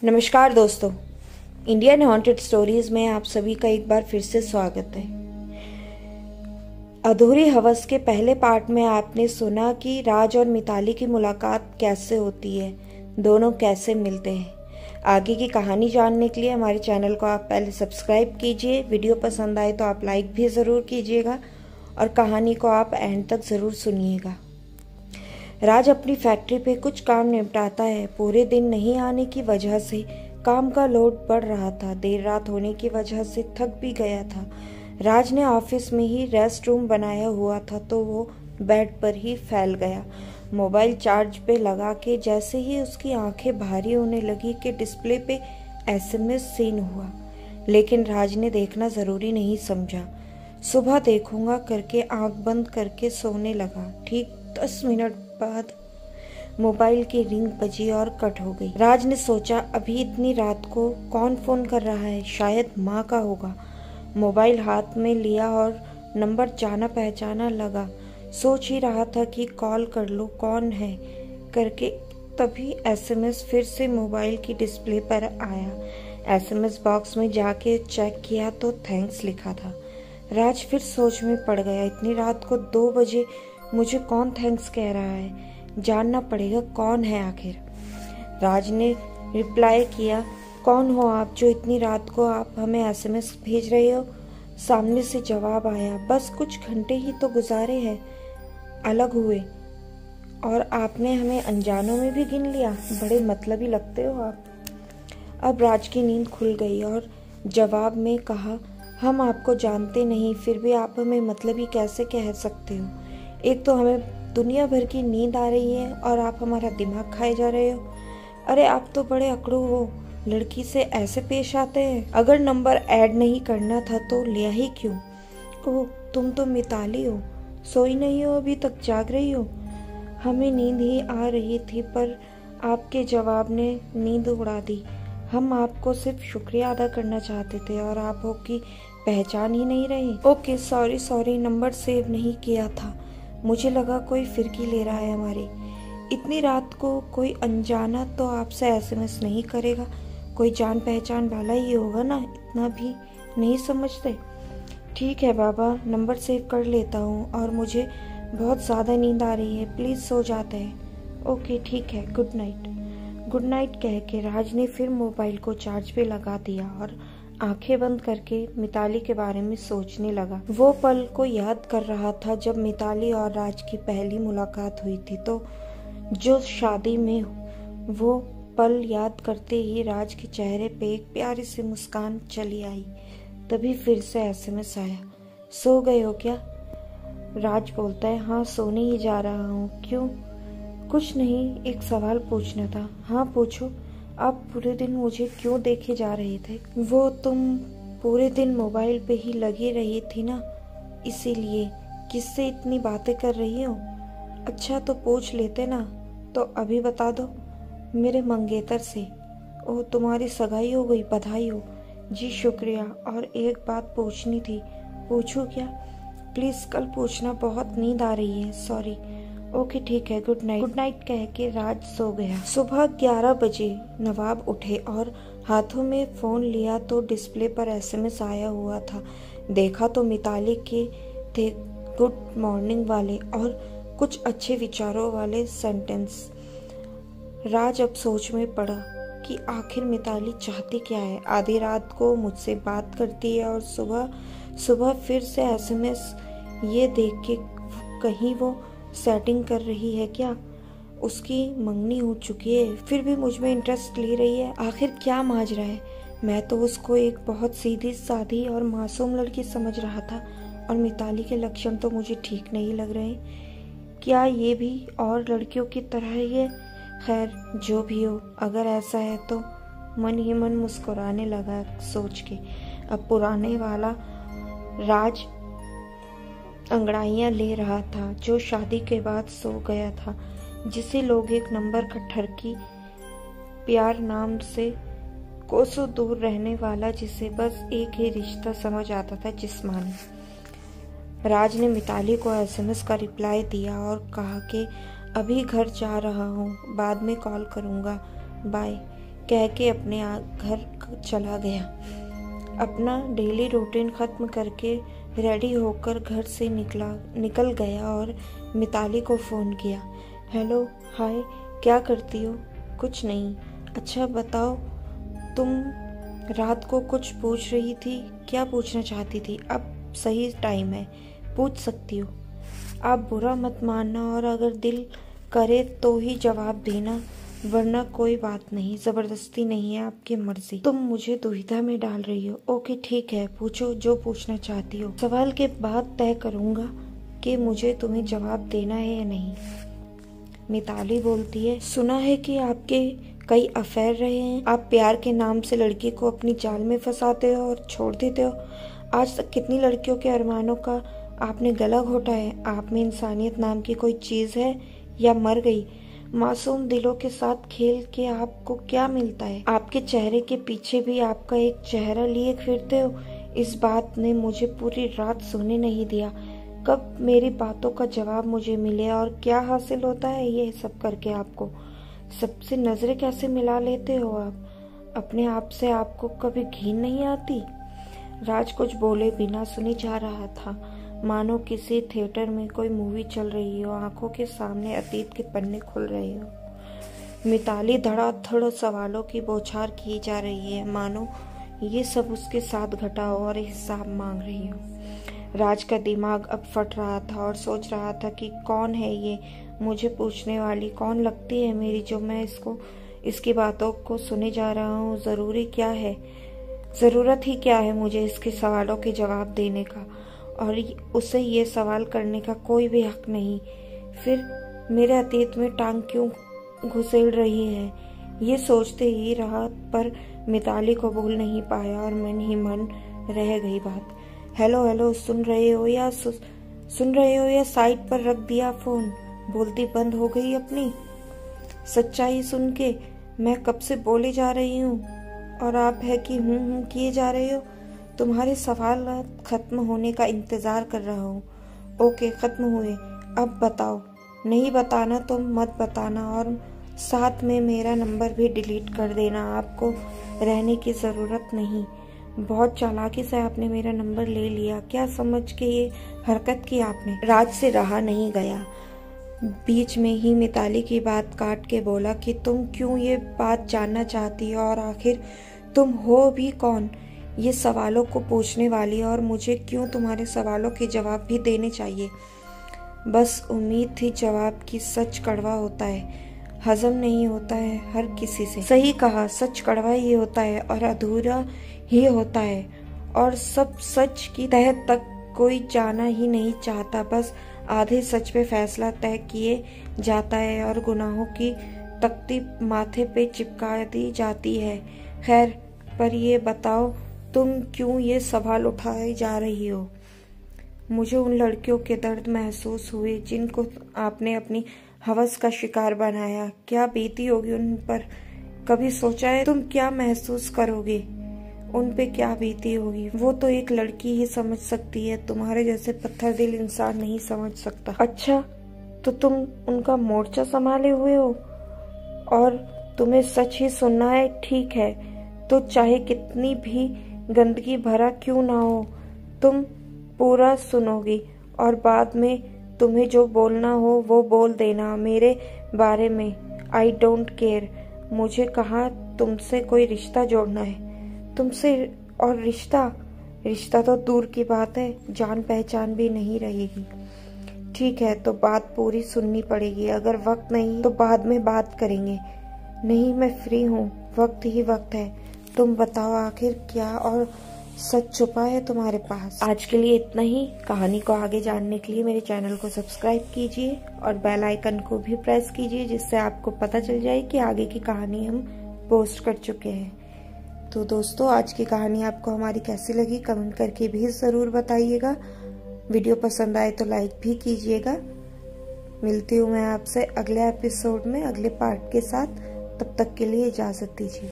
नमस्कार दोस्तों, Indian haunted stories में आप सभी का एक बार फिर से स्वागत है। अधूरी हवस के पहले पार्ट में आपने सुना कि राज और मिताली की मुलाकात कैसे होती है, दोनों कैसे मिलते हैं। आगे की कहानी जानने के लिए हमारे चैनल को आप पहले सब्सक्राइब कीजिए। वीडियो पसंद आए तो आप लाइक भी ज़रूर कीजिएगा और कहानी को आप एंड तक ज़रूर सुनिएगा। राज अपनी फैक्ट्री पे कुछ काम निपटाता है। पूरे दिन नहीं आने की वजह से काम का लोड बढ़ रहा था। देर रात होने की वजह से थक भी गया था। राज ने ऑफिस में ही रेस्ट रूम बनाया हुआ था तो वो बेड पर ही फैल गया। मोबाइल चार्ज पे लगा के जैसे ही उसकी आंखें भारी होने लगी कि डिस्प्ले पे एसएमएस सीन हुआ, लेकिन राज ने देखना जरूरी नहीं समझा। सुबह देखूंगा करके आंख बंद करके सोने लगा। ठीक 10 मिनट बाद मोबाइल की रिंग बजी और कट हो गई। राज ने सोचा, अभी इतनी रात को कौन फोन कर रहा है, शायद माँ का होगा। मोबाइल हाथ में लिया और नंबर जाना पहचाना लगा। सोच ही रहा था कि कॉल कर लो, कौन है करके, तभी एसएमएस फिर से मोबाइल की डिस्प्ले पर आया। एसएमएस बॉक्स में जाके चेक किया तो थैंक्स लिखा था। राज फिर सोच में पड़ गया, इतनी रात को 2 बजे मुझे कौन थैंक्स कह रहा है, जानना पड़ेगा कौन है आखिर। राज ने रिप्लाई किया, कौन हो आप जो इतनी रात को आप हमें एसएमएस भेज रहे हो। सामने से जवाब आया, बस कुछ घंटे ही तो गुजारे हैं अलग हुए और आपने हमें अनजानों में भी गिन लिया, बड़े मतलबी लगते हो आप। अब राज की नींद खुल गई और जवाब में कहा, हम आपको जानते नहीं फिर भी आप हमें मतलबी कैसे कह सकते हो। एक तो हमें दुनिया भर की नींद आ रही है और आप हमारा दिमाग खाए जा रहे हो। अरे आप तो बड़े अकड़ू हो, लड़की से ऐसे पेश आते हैं। अगर नंबर ऐड नहीं करना था तो लिया ही क्यों। ओह, तुम तो मिताली हो, सोई नहीं हो, अभी तक जाग रही हो। हमें नींद ही आ रही थी पर आपके जवाब ने नींद उड़ा दी। हम आपको सिर्फ शुक्रिया अदा करना चाहते थे और आप हो की पहचान ही नहीं रही। ओके, सॉरी, नंबर सेव नहीं किया था। मुझे लगा कोई फिरकी ले रहा है हमारी। इतनी रात को कोई अनजाना तो आपसे एसएमएस नहीं करेगा, कोई जान पहचान वाला ही होगा ना, इतना भी नहीं समझते। ठीक है बाबा, नंबर सेव कर लेता हूँ और मुझे बहुत ज़्यादा नींद आ रही है, प्लीज़ सो जाते हैं। ओके ठीक है, गुड नाइट कह के राज ने फिर मोबाइल को चार्ज पे लगा दिया और आंखें बंद करके मिताली के बारे में सोचने लगा। वो पल को याद कर रहा था जब मिताली और राज की पहली मुलाकात हुई थी, तो जो शादी में वो पल याद करते ही राज के चेहरे पे एक प्यारी सी मुस्कान चली आई। तभी फिर से एसएमएस आया, सो गए हो क्या। राज बोलता है, हाँ सोने ही जा रहा हूँ। क्यों। कुछ नहीं, एक सवाल पूछना था। हाँ पूछो। आप पूरे दिन मुझे क्यों देखे जा रहे थे। वो तुम पूरे दिन मोबाइल पे ही लगी रही थी ना, इसीलिए। किससे इतनी बातें कर रही हो। अच्छा तो पूछ लेते ना। तो अभी बता दो। मेरे मंगेतर से। ओह, तुम्हारी सगाई हो गई, बधाई हो। जी शुक्रिया, और एक बात पूछनी थी। पूछूं क्या। प्लीज कल पूछना, बहुत नींद आ रही है, सॉरी। ओके ठीक है, गुड नाइट कह के राज सो गया। सुबह 11 बजे नवाब उठे और हाथों में फोन लिया तो डिस्प्ले पर एसएमएस आया हुआ था। देखा तो मिताली के थे गुड मॉर्निंग वाले और कुछ अच्छे विचारों वाले सेंटेंस। राज अब सोच में पड़ा कि आखिर मिताली चाहती क्या है। आधी रात को मुझसे बात करती है और सुबह फिर से एसएमएस। ये देख के कहीं वो सेटिंग कर रही है क्या। उसकी मंगनी हो चुकी है फिर भी मुझ में इंटरेस्ट ले रही है। आखिर क्या माजरा है। मैं तो उसको एक बहुत सीधी सादी और मासूम लड़की समझ रहा था और मिताली के लक्षण तो मुझे ठीक नहीं लग रहे। क्या ये भी और लड़कियों की तरह ही है। खैर जो भी हो, अगर ऐसा है तो। मन ही मन मुस्कुराने लगा सोच के। अब पुराने वाला राज अंगड़ाइयां ले रहा था जो शादी के बाद सो गया था, जिसे लोग एक नंबर का ठरकी प्यार नाम से कोसों दूर रहने वाला, जिसे बस एक ही रिश्ता समझ आता था, जिस्मानी। राज ने मिताली को एसएमएस का रिप्लाई दिया और कहा कि अभी घर जा रहा हूँ, बाद में कॉल करूँगा, बाय। कह के अपने घर चला गया। अपना डेली रूटीन ख़त्म करके रेडी होकर घर से निकल गया और मिताली को फ़ोन किया। हेलो, हाय, क्या करती हो? कुछ नहीं। अच्छा बताओ, तुम रात को कुछ पूछ रही थी, क्या पूछना चाहती थी? अब सही टाइम है, पूछ सकती हो। आप बुरा मत मानना और अगर दिल करे तो ही जवाब देना, वरना कोई बात नहीं, जबरदस्ती नहीं है, आपकी मर्जी। तुम मुझे दुविधा में डाल रही हो। ओके ठीक है, पूछो जो पूछना चाहती हो। सवाल के बाद तय करूंगा कि मुझे तुम्हें जवाब देना है या नहीं। मिताली बोलती है, सुना है कि आपके कई अफेयर रहे हैं। आप प्यार के नाम से लड़की को अपनी जाल में फंसाते हो और छोड़ देते हो। आज तक कितनी लड़कियों के अरमानों का आपने गला घोटा है। आप में इंसानियत नाम की कोई चीज है या मर गई? मासूम दिलों के साथ खेल के आपको क्या मिलता है? आपके चेहरे के पीछे भी आपका एक चेहरा लिए फिरते हो। इस बात ने मुझे पूरी रात सोने नहीं दिया। कब मेरी बातों का जवाब मुझे मिले और क्या हासिल होता है ये सब करके आपको? सबसे नजरें कैसे मिला लेते हो आप? अपने आप से आपको कभी घिन नहीं आती? राज कुछ बोले बिना सुनी जा रहा था, मानो किसी थिएटर में कोई मूवी चल रही हो, आंखों के सामने अतीत के पन्ने खुल रहे हो। मिताली धड़ाधड़ सवालों की बौछार की जा रही है, मानो ये सब उसके साथ घटा हो और हिसाब मांग रही हो। राज का दिमाग अब फट रहा था और सोच रहा था कि कौन है ये मुझे पूछने वाली, कौन लगती है मेरी जो मैं इसकी बातों को सुने जा रहा हूँ। जरूरत ही क्या है मुझे इसके सवालों के जवाब देने का, और उसे ये सवाल करने का कोई भी हक नहीं। फिर मेरे अतीत में टांग क्यों घुसेड़ रही है? ये सोचते ही रहा, पर मिताली को भूल नहीं पाया और मन ही मन रह गई बात। हेलो, सुन रहे हो या साइड पर रख दिया फोन? बोलती बंद हो गई अपनी। सच्चाई सुन के मैं कब से बोले जा रही हूँ और आप है कि हूँ किए जा रहे हो। तुम्हारे सवाल खत्म होने का इंतजार कर रहा हूँ। ओके, खत्म हुए, अब बताओ। नहीं बताना तो मत बताना और साथ में मेरा नंबर भी डिलीट कर देना। आपको रहने की जरूरत नहीं। बहुत चालाकी से आपने मेरा नंबर ले लिया, क्या समझ के ये हरकत की आपने? राज से रहा नहीं गया, बीच में ही मिताली की बात काट के बोला कि तुम क्यों ये बात जानना चाहती हो और आखिर तुम हो भी कौन ये सवालों को पूछने वाली, और मुझे क्यों तुम्हारे सवालों के जवाब भी देने चाहिए? बस उम्मीद थी जवाब की। सच कड़वा होता है, हजम नहीं होता है हर किसी से। सही कहा, सच कड़वा ही होता है और अधूरा ही होता है, और सब सच की तह तक कोई जाना ही नहीं चाहता। बस आधे सच पे फैसला तय किए जाता है और गुनाहों की तख्ती माथे पे चिपका दी जाती है। खैर, पर ये बताओ, तुम क्यों ये सवाल उठाए जा रही हो? मुझे उन लड़कियों के दर्द महसूस हुए जिनको आपने अपनी हवस का शिकार बनाया। क्या बीती होगी उन पर? कभी सोचा है तुम क्या महसूस करोगे? उन पे क्या बीती होगी वो तो एक लड़की ही समझ सकती है, तुम्हारे जैसे पत्थर दिल इंसान नहीं समझ सकता। अच्छा, तो तुम उनका मोर्चा संभाले हुए हो और तुम्हें सच ही सुनना है? ठीक है, तो चाहे कितनी भी गंदगी भरा क्यों ना हो, तुम पूरा सुनोगी और बाद में तुम्हें जो बोलना हो वो बोल देना मेरे बारे में। I don't care. मुझे कहाँ तुमसे कोई रिश्ता जोड़ना है तुमसे, और रिश्ता तो दूर की बात है, जान पहचान भी नहीं रहेगी। ठीक है, तो बात पूरी सुननी पड़ेगी। अगर वक्त नहीं तो बाद में बात करेंगे। नहीं, मैं फ्री हूँ, वक्त ही वक्त है। तुम बताओ आखिर क्या और सच छुपा है तुम्हारे पास? आज के लिए इतना ही। कहानी को आगे जानने के लिए मेरे चैनल को सब्सक्राइब कीजिए और बेल आइकन को भी प्रेस कीजिए, जिससे आपको पता चल जाए कि आगे की कहानी हम पोस्ट कर चुके हैं। तो दोस्तों, आज की कहानी आपको हमारी कैसी लगी कमेंट करके भी ज़रूर बताइएगा। वीडियो पसंद आए तो लाइक भी कीजिएगा। मिलती हूँ मैं आपसे अगले एपिसोड में अगले पार्ट के साथ। तब तक के लिए इजाज़त दीजिए।